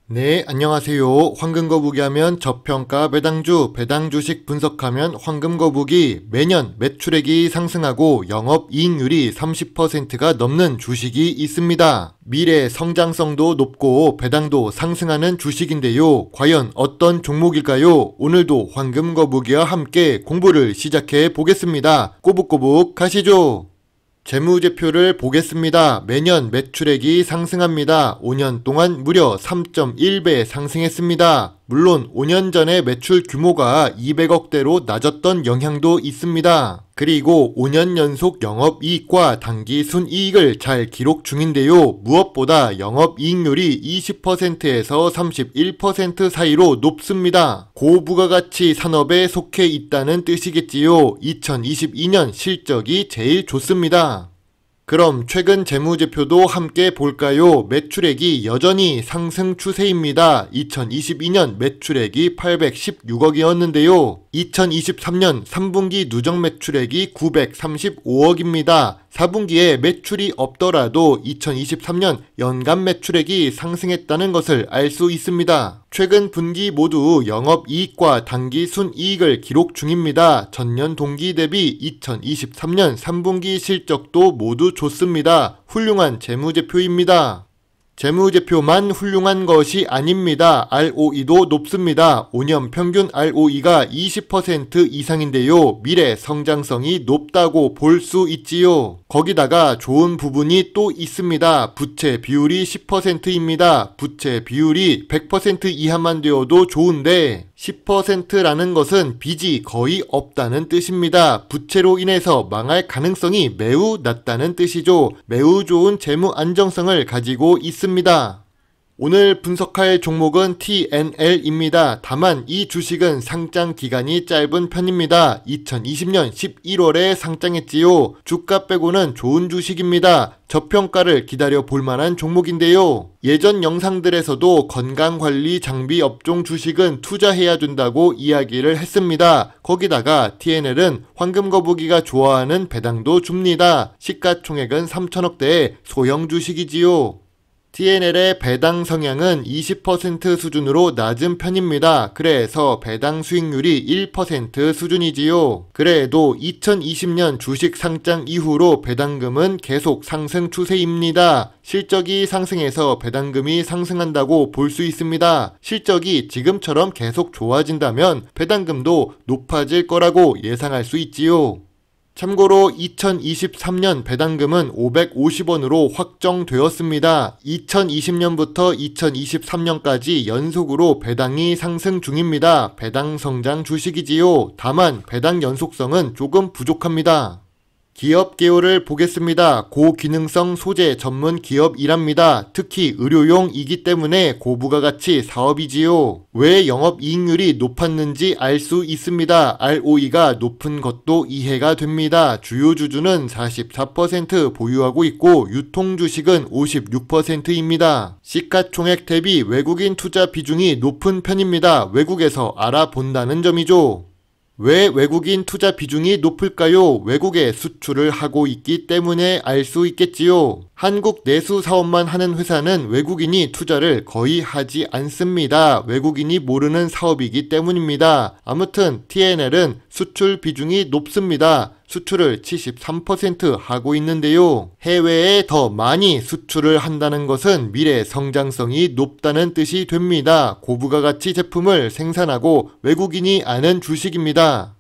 네, 안녕하세요. 황금거북이 하면 저평가 배당주, 배당주식 분석하면 황금거북이 매년 매출액이 상승하고 영업이익률이 30%가 넘는 주식이 있습니다. 미래 성장성도 높고 배당도 상승하는 주식인데요. 과연 어떤 종목일까요? 오늘도 황금거북이와 함께 공부를 시작해 보겠습니다. 꼬북꼬북 가시죠. 재무제표를 보겠습니다. 매년 매출액이 상승합니다. 5년 동안 무려 3.1배 상승했습니다. 물론 5년 전에 매출 규모가 200억대로 낮았던 영향도 있습니다. 그리고 5년 연속 영업이익과 당기순이익을 잘 기록 중인데요. 무엇보다 영업이익률이 20%에서 31% 사이로 높습니다. 고부가가치 산업에 속해 있다는 뜻이겠지요. 2022년 실적이 제일 좋습니다. 그럼 최근 재무제표도 함께 볼까요? 매출액이 여전히 상승 추세입니다. 2022년 매출액이 816억이었는데요. 2023년 3분기 누적 매출액이 935억입니다. 4분기에 매출이 없더라도 2023년 연간 매출액이 상승했다는 것을 알 수 있습니다. 최근 분기 모두 영업이익과 당기순이익을 기록 중입니다. 전년 동기 대비 2023년 3분기 실적도 모두 좋습니다. 훌륭한 재무제표입니다. 재무제표만 훌륭한 것이 아닙니다. ROE도 높습니다. 5년 평균 ROE가 20% 이상인데요. 미래 성장성이 높다고 볼 수 있지요. 거기다가 좋은 부분이 또 있습니다. 부채 비율이 10%입니다. 부채 비율이 100% 이하만 되어도 좋은데 10%라는 것은 빚이 거의 없다는 뜻입니다. 부채로 인해서 망할 가능성이 매우 낮다는 뜻이죠. 매우 좋은 재무 안정성을 가지고 있습니다. 오늘 분석할 종목은 TNL입니다. 다만 이 주식은 상장 기간이 짧은 편입니다. 2020년 11월에 상장했지요. 주가 빼고는 좋은 주식입니다. 저평가를 기다려 볼 만한 종목인데요. 예전 영상들에서도 건강관리 장비 업종 주식은 투자해야 된다고 이야기를 했습니다. 거기다가 TNL은 황금거북이가 좋아하는 배당도 줍니다. 시가총액은 3천억대의 소형 주식이지요. TNL의 배당 성향은 20% 수준으로 낮은 편입니다. 그래서 배당 수익률이 1% 수준이지요. 그래도 2020년 주식 상장 이후로 배당금은 계속 상승 추세입니다. 실적이 상승해서 배당금이 상승한다고 볼 수 있습니다. 실적이 지금처럼 계속 좋아진다면 배당금도 높아질 거라고 예상할 수 있지요. 참고로 2023년 배당금은 550원으로 확정되었습니다. 2020년부터 2023년까지 연속으로 배당이 상승 중입니다. 배당 성장 주식이지요. 다만 배당 연속성은 조금 부족합니다. 기업 개요를 보겠습니다. 고기능성 소재 전문 기업이랍니다. 특히 의료용이기 때문에 고부가가치 사업이지요. 왜 영업이익률이 높았는지 알 수 있습니다. ROE가 높은 것도 이해가 됩니다. 주요 주주는 44% 보유하고 있고 유통주식은 56%입니다. 시가총액 대비 외국인 투자 비중이 높은 편입니다. 외국에서 알아본다는 점이죠. 왜 외국인 투자 비중이 높을까요? 외국에 수출을 하고 있기 때문에 알 수 있겠지요. 한국 내수 사업만 하는 회사는 외국인이 투자를 거의 하지 않습니다. 외국인이 모르는 사업이기 때문입니다. 아무튼 TNL은 수출 비중이 높습니다. 수출을 73% 하고 있는데요. 해외에 더 많이 수출을 한다는 것은 미래 성장성이 높다는 뜻이 됩니다. 고부가가치 제품을 생산하고 외국인이 아는 주식입니다.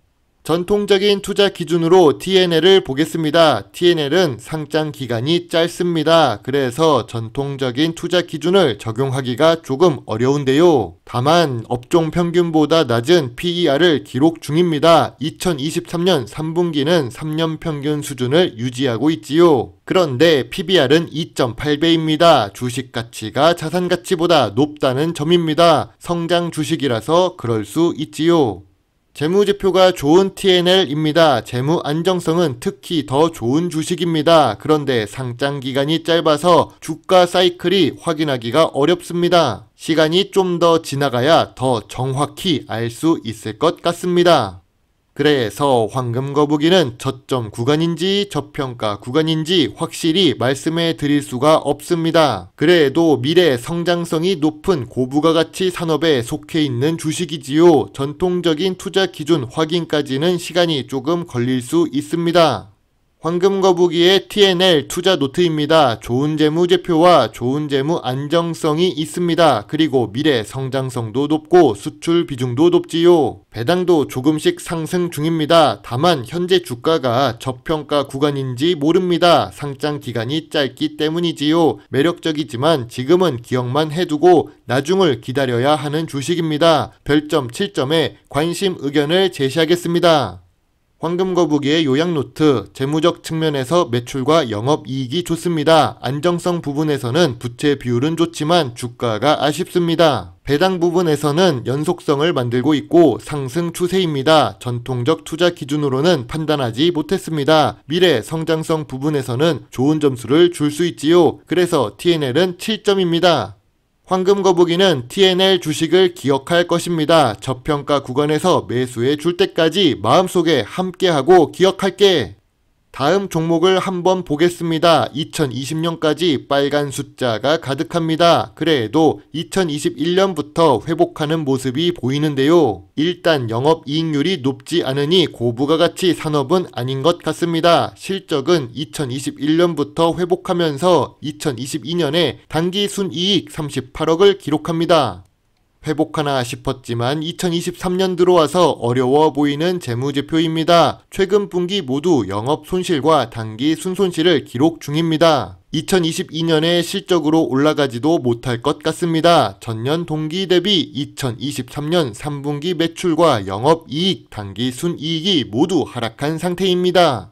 전통적인 투자 기준으로 TNL을 보겠습니다. TNL은 상장 기간이 짧습니다. 그래서 전통적인 투자 기준을 적용하기가 조금 어려운데요. 다만 업종 평균보다 낮은 PER을 기록 중입니다. 2023년 3분기는 3년 평균 수준을 유지하고 있지요. 그런데 PBR은 2.8배입니다. 주식 가치가 자산 가치보다 높다는 점입니다. 성장 주식이라서 그럴 수 있지요. 재무제표가 좋은 TNL입니다. 재무 안정성은 특히 더 좋은 주식입니다. 그런데 상장 기간이 짧아서 주가 사이클이 확인하기가 어렵습니다. 시간이 좀 더 지나가야 더 정확히 알 수 있을 것 같습니다. 그래서 황금거북이는 저점 구간인지 저평가 구간인지 확실히 말씀해 드릴 수가 없습니다. 그래도 미래 성장성이 높은 고부가가치 산업에 속해 있는 주식이지요. 전통적인 투자 기준 확인까지는 시간이 조금 걸릴 수 있습니다. 황금거북이의 TNL 투자 노트입니다. 좋은 재무제표와 좋은 재무 안정성이 있습니다. 그리고 미래 성장성도 높고 수출 비중도 높지요. 배당도 조금씩 상승 중입니다. 다만 현재 주가가 저평가 구간인지 모릅니다. 상장 기간이 짧기 때문이지요. 매력적이지만 지금은 기억만 해두고 나중을 기다려야 하는 주식입니다. 별점 7점에 관심 의견을 제시하겠습니다. 황금거북이의 요약노트, 재무적 측면에서 매출과 영업이익이 좋습니다. 안정성 부분에서는 부채 비율은 좋지만 주가가 아쉽습니다. 배당 부분에서는 연속성을 만들고 있고 상승 추세입니다. 전통적 투자 기준으로는 판단하지 못했습니다. 미래 성장성 부분에서는 좋은 점수를 줄 수 있지요. 그래서 TNL은 7점입니다. 황금거북이는 TNL 주식을 기억할 것입니다. 저평가 구간에서 매수해 줄 때까지 마음속에 함께하고 기억할게. 다음 종목을 한번 보겠습니다. 2020년까지 빨간 숫자가 가득합니다. 그래도 2021년부터 회복하는 모습이 보이는데요. 일단 영업이익률이 높지 않으니 고부가가치 산업은 아닌 것 같습니다. 실적은 2021년부터 회복하면서 2022년에 단기 순이익 38억을 기록합니다. 회복하나 싶었지만 2023년 들어와서 어려워 보이는 재무제표입니다. 최근 분기 모두 영업 손실과 단기 순손실을 기록 중입니다. 2022년에 실적으로 올라가지도 못할 것 같습니다. 전년 동기 대비 2023년 3분기 매출과 영업이익, 단기 순이익이 모두 하락한 상태입니다.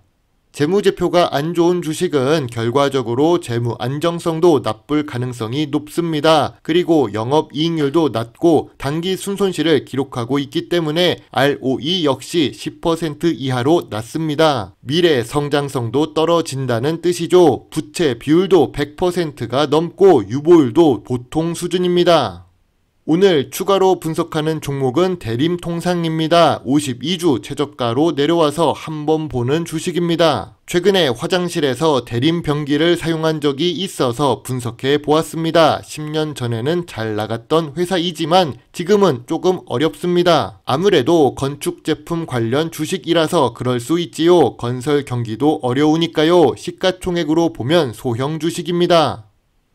재무제표가 안 좋은 주식은 결과적으로 재무 안정성도 나쁠 가능성이 높습니다. 그리고 영업이익률도 낮고 단기 순손실을 기록하고 있기 때문에 ROE 역시 10% 이하로 낮습니다. 미래 성장성도 떨어진다는 뜻이죠. 부채 비율도 100%가 넘고 유보율도 보통 수준입니다. 오늘 추가로 분석하는 종목은 대림통상입니다. 52주 최저가로 내려와서 한번 보는 주식입니다. 최근에 화장실에서 대림변기를 사용한 적이 있어서 분석해 보았습니다. 10년 전에는 잘 나갔던 회사이지만 지금은 조금 어렵습니다. 아무래도 건축 제품 관련 주식이라서 그럴 수 있지요. 건설 경기도 어려우니까요. 시가총액으로 보면 소형 주식입니다.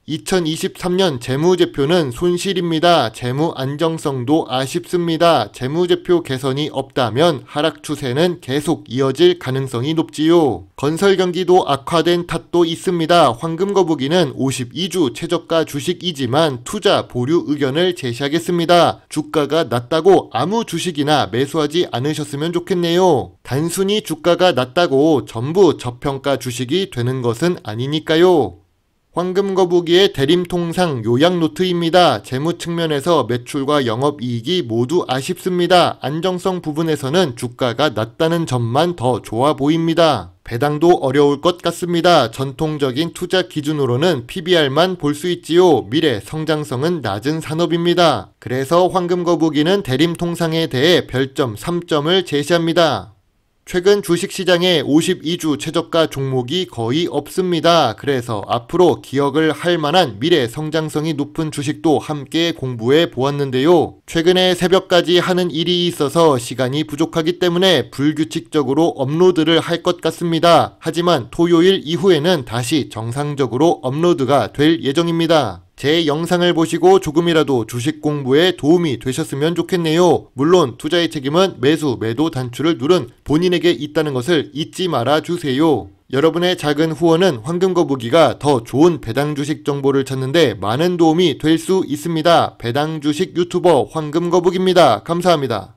2023년 재무제표는 손실입니다. 재무 안정성도 아쉽습니다. 재무제표 개선이 없다면 하락 추세는 계속 이어질 가능성이 높지요. 건설 경기도 악화된 탓도 있습니다. 황금거북이는 52주 최저가 주식이지만 투자 보류 의견을 제시하겠습니다. 주가가 낮다고 아무 주식이나 매수하지 않으셨으면 좋겠네요. 단순히 주가가 낮다고 전부 저평가 주식이 되는 것은 아니니까요. 황금거북이의 대림통상 요약노트입니다. 재무 측면에서 매출과 영업이익이 모두 아쉽습니다. 안정성 부분에서는 주가가 낮다는 점만 더 좋아 보입니다. 배당도 어려울 것 같습니다. 전통적인 투자 기준으로는 PBR만 볼 수 있지요. 미래 성장성은 낮은 산업입니다. 그래서 황금거북이는 대림통상에 대해 별점 3점을 제시합니다. 최근 주식시장에 52주 최저가 종목이 거의 없습니다. 그래서 앞으로 기억을 할 만한 미래 성장성이 높은 주식도 함께 공부해 보았는데요. 최근에 새벽까지 하는 일이 있어서 시간이 부족하기 때문에 불규칙적으로 업로드를 할 것 같습니다. 하지만 토요일 이후에는 다시 정상적으로 업로드가 될 예정입니다. 제 영상을 보시고 조금이라도 주식 공부에 도움이 되셨으면 좋겠네요. 물론 투자의 책임은 매수, 매도 단추를 누른 본인에게 있다는 것을 잊지 말아 주세요. 여러분의 작은 후원은 황금거북이가 더 좋은 배당 주식 정보를 찾는데 많은 도움이 될 수 있습니다. 배당 주식 유튜버 황금거북입니다. 감사합니다.